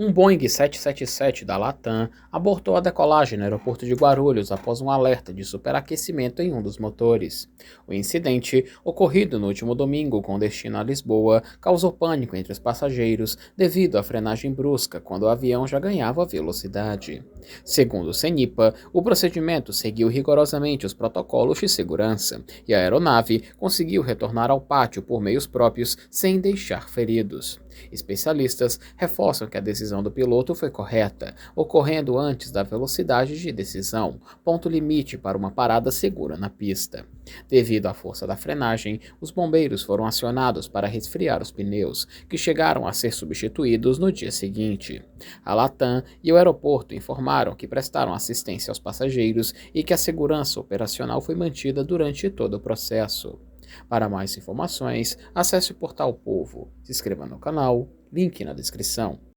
Um Boeing 777 da Latam abortou a decolagem no aeroporto de Guarulhos após um alerta de superaquecimento em um dos motores. O incidente, ocorrido no último domingo com destino a Lisboa, causou pânico entre os passageiros devido à frenagem brusca quando o avião já ganhava velocidade. Segundo o CENIPA, o procedimento seguiu rigorosamente os protocolos de segurança e a aeronave conseguiu retornar ao pátio por meios próprios sem deixar feridos. Especialistas reforçam que a decisão do piloto foi correta, ocorrendo antes da velocidade de decisão, ponto limite para uma parada segura na pista. Devido à força da frenagem, os bombeiros foram acionados para resfriar os pneus, que chegaram a ser substituídos no dia seguinte. A Latam e o aeroporto informaram que prestaram assistência aos passageiros e que a segurança operacional foi mantida durante todo o processo. Para mais informações, acesse o portal Povo, se inscreva no canal, link na descrição.